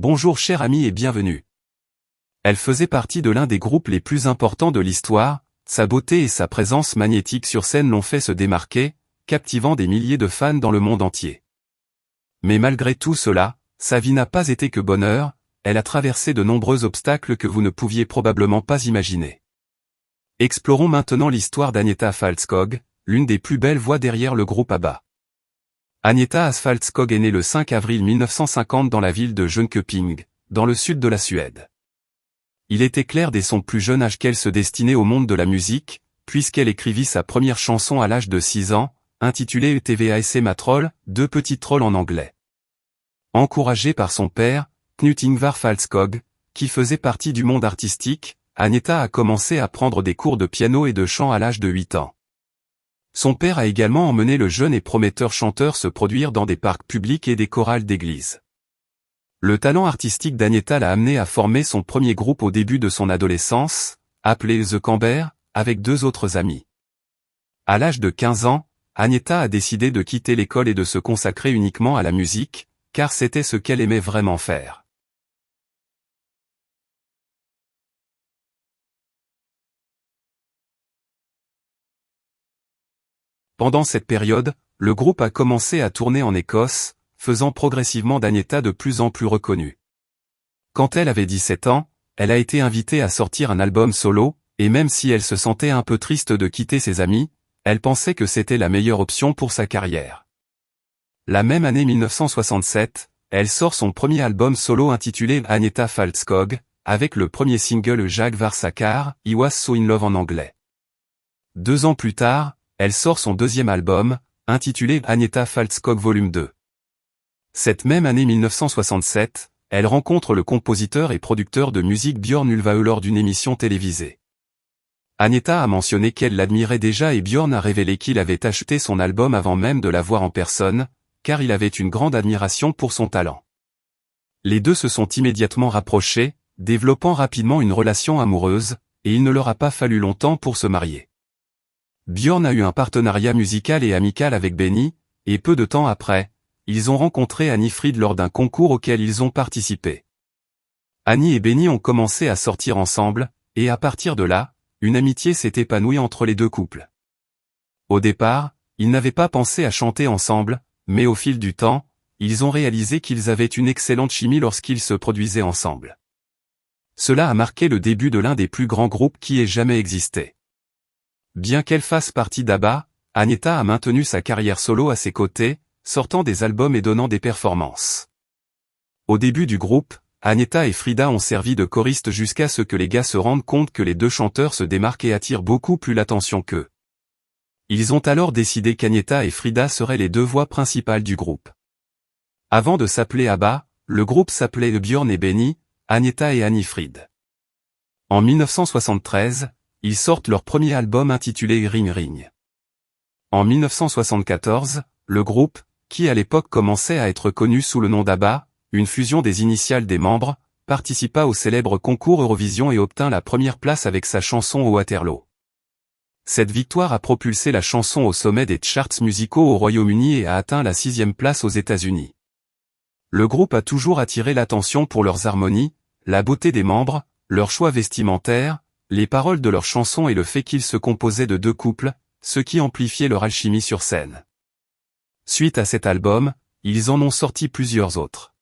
Bonjour chers amis et bienvenue. Elle faisait partie de l'un des groupes les plus importants de l'histoire, sa beauté et sa présence magnétique sur scène l'ont fait se démarquer, captivant des milliers de fans dans le monde entier. Mais malgré tout cela, sa vie n'a pas été que bonheur, elle a traversé de nombreux obstacles que vous ne pouviez probablement pas imaginer. Explorons maintenant l'histoire d'Agnetha Fältskog, l'une des plus belles voix derrière le groupe ABBA. Agnetha Fältskog est née le 5 avril 1950 dans la ville de Jönköping, dans le sud de la Suède. Il était clair dès son plus jeune âge qu'elle se destinait au monde de la musique, puisqu'elle écrivit sa première chanson à l'âge de 6 ans, intitulée TVAS Matroll, deux petits trolls en anglais. Encouragée par son père, Knut Ingvar Fältskog, qui faisait partie du monde artistique, Agnetha a commencé à prendre des cours de piano et de chant à l'âge de 8 ans. Son père a également emmené le jeune et prometteur chanteur se produire dans des parcs publics et des chorales d'église. Le talent artistique d'Agnetha l'a amené à former son premier groupe au début de son adolescence, appelé The Camber, avec deux autres amis. À l'âge de 15 ans, Agnetha a décidé de quitter l'école et de se consacrer uniquement à la musique, car c'était ce qu'elle aimait vraiment faire. Pendant cette période, le groupe a commencé à tourner en Écosse, faisant progressivement d'Agnetha de plus en plus reconnue. Quand elle avait 17 ans, elle a été invitée à sortir un album solo, et même si elle se sentait un peu triste de quitter ses amis, elle pensait que c'était la meilleure option pour sa carrière. La même année 1967, elle sort son premier album solo intitulé Agnetha Fältskog, avec le premier single Jag var så kär, I was so in love en anglais. 2 ans plus tard, elle sort son deuxième album, intitulé Agnetha Fältskog Volume 2. Cette même année 1967, elle rencontre le compositeur et producteur de musique Björn Ulvaeus lors d'une émission télévisée. Agnetha a mentionné qu'elle l'admirait déjà et Björn a révélé qu'il avait acheté son album avant même de la voir en personne, car il avait une grande admiration pour son talent. Les deux se sont immédiatement rapprochés, développant rapidement une relation amoureuse, et il ne leur a pas fallu longtemps pour se marier. Björn a eu un partenariat musical et amical avec Benny, et peu de temps après, ils ont rencontré Annie Frid lors d'un concours auquel ils ont participé. Annie et Benny ont commencé à sortir ensemble, et à partir de là, une amitié s'est épanouie entre les deux couples. Au départ, ils n'avaient pas pensé à chanter ensemble, mais au fil du temps, ils ont réalisé qu'ils avaient une excellente chimie lorsqu'ils se produisaient ensemble. Cela a marqué le début de l'un des plus grands groupes qui ait jamais existé. Bien qu'elle fasse partie d'ABBA, Agnetha a maintenu sa carrière solo à ses côtés, sortant des albums et donnant des performances. Au début du groupe, Agnetha et Frida ont servi de choristes jusqu'à ce que les gars se rendent compte que les deux chanteurs se démarquent et attirent beaucoup plus l'attention qu'eux. Ils ont alors décidé qu'Agnetha et Frida seraient les deux voix principales du groupe. Avant de s'appeler ABBA, le groupe s'appelait Björn et Benny, Agnetha et Annie Frid. En 1973, ils sortent leur premier album intitulé Ring Ring. En 1974, le groupe, qui à l'époque commençait à être connu sous le nom d'ABBA, une fusion des initiales des membres, participa au célèbre concours Eurovision et obtint la première place avec sa chanson Waterloo. Cette victoire a propulsé la chanson au sommet des charts musicaux au Royaume-Uni et a atteint la 6e place aux États-Unis. Le groupe a toujours attiré l'attention pour leurs harmonies, la beauté des membres, leur choix vestimentaire, les paroles de leurs chansons et le fait qu'ils se composaient de deux couples, ce qui amplifiait leur alchimie sur scène. Suite à cet album, ils en ont sorti plusieurs autres.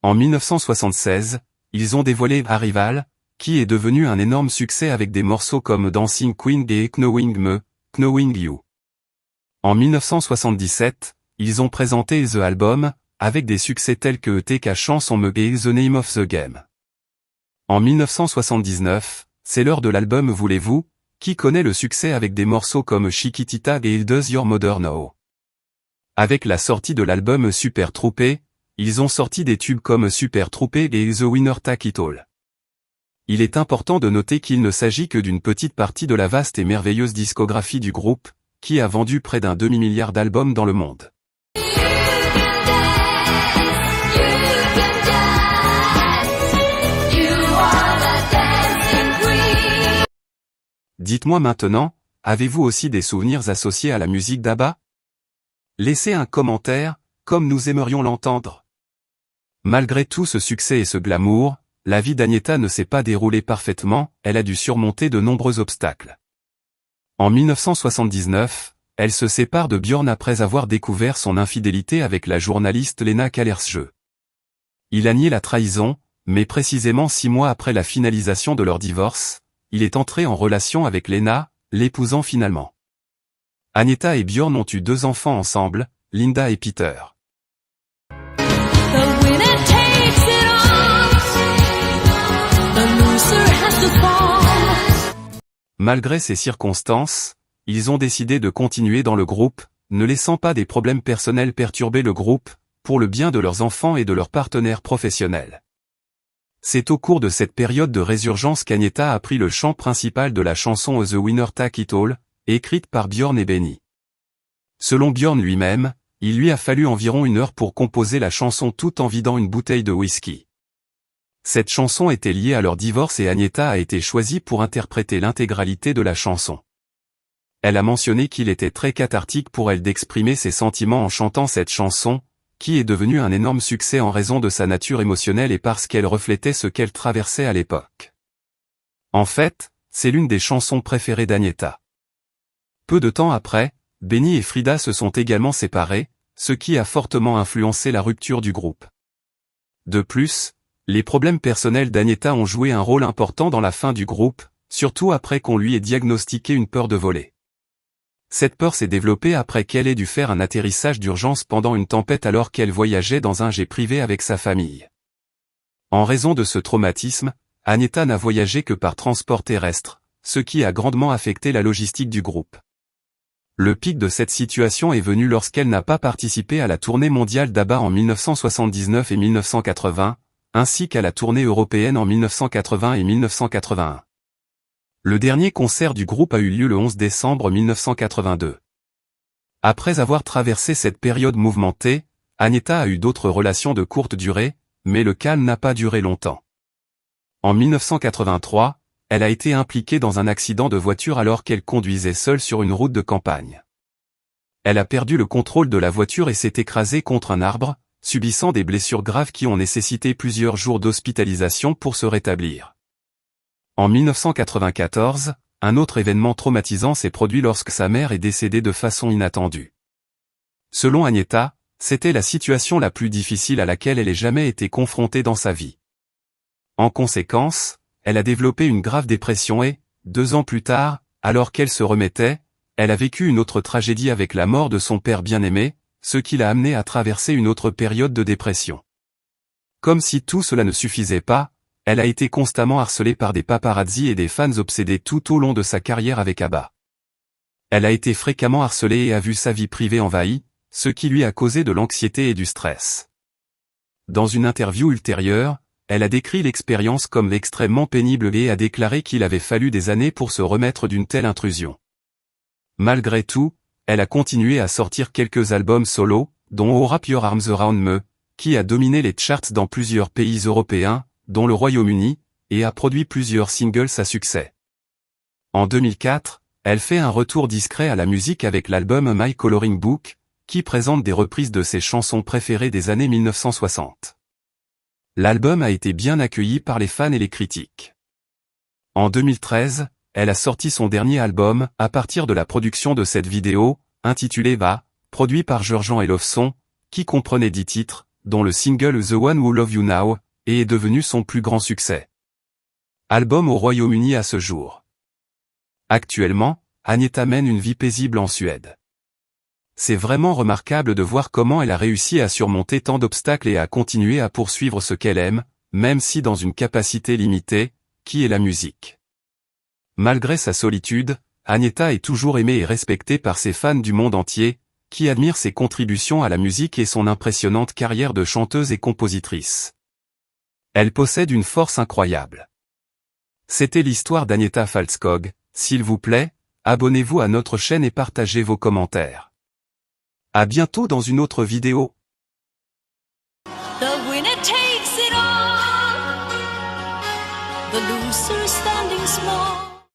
En 1976, ils ont dévoilé Arrival, qui est devenu un énorme succès avec des morceaux comme Dancing Queen et Knowing Me, Knowing You. En 1977, ils ont présenté The Album, avec des succès tels que TK Chanson Me et The Name of the Game. En 1979, c'est l'heure de l'album Voulez-vous, qui connaît le succès avec des morceaux comme Chiquitita et Does Your Mother Know. Avec la sortie de l'album Super Troopé, ils ont sorti des tubes comme Super Troopé et The Winner Take It All. Il est important de noter qu'il ne s'agit que d'une petite partie de la vaste et merveilleuse discographie du groupe, qui a vendu près d'un demi-milliard d'albums dans le monde. Dites-moi maintenant, avez-vous aussi des souvenirs associés à la musique d'ABBA? Laissez un commentaire, comme nous aimerions l'entendre. Malgré tout ce succès et ce glamour, la vie d'Agnetha ne s'est pas déroulée parfaitement, elle a dû surmonter de nombreux obstacles. En 1979, elle se sépare de Björn après avoir découvert son infidélité avec la journaliste Lena Kallesjö. Il a nié la trahison, mais précisément 6 mois après la finalisation de leur divorce, il est entré en relation avec Lena, l'épousant finalement. Agnetha et Björn ont eu 2 enfants ensemble, Linda et Peter. Malgré ces circonstances, ils ont décidé de continuer dans le groupe, ne laissant pas des problèmes personnels perturber le groupe, pour le bien de leurs enfants et de leurs partenaires professionnels. C'est au cours de cette période de résurgence qu'Agnetha a pris le chant principal de la chanson The Winner Take It All, écrite par Björn et Benny. Selon Björn lui-même, il lui a fallu environ 1 heure pour composer la chanson tout en vidant une bouteille de whisky. Cette chanson était liée à leur divorce et Agnetha a été choisie pour interpréter l'intégralité de la chanson. Elle a mentionné qu'il était très cathartique pour elle d'exprimer ses sentiments en chantant cette chanson, qui est devenue un énorme succès en raison de sa nature émotionnelle et parce qu'elle reflétait ce qu'elle traversait à l'époque. En fait, c'est l'une des chansons préférées d'Agnetha. Peu de temps après, Benny et Frida se sont également séparés, ce qui a fortement influencé la rupture du groupe. De plus, les problèmes personnels d'Agnetha ont joué un rôle important dans la fin du groupe, surtout après qu'on lui ait diagnostiqué une peur de voler. Cette peur s'est développée après qu'elle ait dû faire un atterrissage d'urgence pendant une tempête alors qu'elle voyageait dans un jet privé avec sa famille. En raison de ce traumatisme, Agnetha n'a voyagé que par transport terrestre, ce qui a grandement affecté la logistique du groupe. Le pic de cette situation est venu lorsqu'elle n'a pas participé à la tournée mondiale d'ABBA en 1979 et 1980, ainsi qu'à la tournée européenne en 1980 et 1981. Le dernier concert du groupe a eu lieu le 11 décembre 1982. Après avoir traversé cette période mouvementée, Agnetha a eu d'autres relations de courte durée, mais le calme n'a pas duré longtemps. En 1983, elle a été impliquée dans un accident de voiture alors qu'elle conduisait seule sur une route de campagne. Elle a perdu le contrôle de la voiture et s'est écrasée contre un arbre, subissant des blessures graves qui ont nécessité plusieurs jours d'hospitalisation pour se rétablir. En 1994, un autre événement traumatisant s'est produit lorsque sa mère est décédée de façon inattendue. Selon Agnetha, c'était la situation la plus difficile à laquelle elle ait jamais été confrontée dans sa vie. En conséquence, elle a développé une grave dépression et, 2 ans plus tard, alors qu'elle se remettait, elle a vécu une autre tragédie avec la mort de son père bien-aimé, ce qui l'a amenée à traverser une autre période de dépression. Comme si tout cela ne suffisait pas, elle a été constamment harcelée par des paparazzi et des fans obsédés tout au long de sa carrière avec ABBA. Elle a été fréquemment harcelée et a vu sa vie privée envahie, ce qui lui a causé de l'anxiété et du stress. Dans une interview ultérieure, elle a décrit l'expérience comme extrêmement pénible et a déclaré qu'il avait fallu des années pour se remettre d'une telle intrusion. Malgré tout, elle a continué à sortir quelques albums solo, dont Oh Wrap Your Arms Around Me, qui a dominé les charts dans plusieurs pays européens, dont le Royaume-Uni, et a produit plusieurs singles à succès. En 2004, elle fait un retour discret à la musique avec l'album My Coloring Book, qui présente des reprises de ses chansons préférées des années 1960. L'album a été bien accueilli par les fans et les critiques. En 2013, elle a sorti son dernier album, à partir de la production de cette vidéo, intitulée Va, produit par Georgian et Loveson, qui comprenait 10 titres, dont le single The One Who Love You Now, et est devenu son plus grand succès. Album au Royaume-Uni à ce jour. Actuellement, Agnetha mène une vie paisible en Suède. C'est vraiment remarquable de voir comment elle a réussi à surmonter tant d'obstacles et à continuer à poursuivre ce qu'elle aime, même si dans une capacité limitée, qui est la musique. Malgré sa solitude, Agnetha est toujours aimée et respectée par ses fans du monde entier, qui admirent ses contributions à la musique et son impressionnante carrière de chanteuse et compositrice. Elle possède une force incroyable. C'était l'histoire d'Agnetha Faltskog. S'il vous plaît, abonnez-vous à notre chaîne et partagez vos commentaires. À bientôt dans une autre vidéo. The winner takes it all. The loser standing small.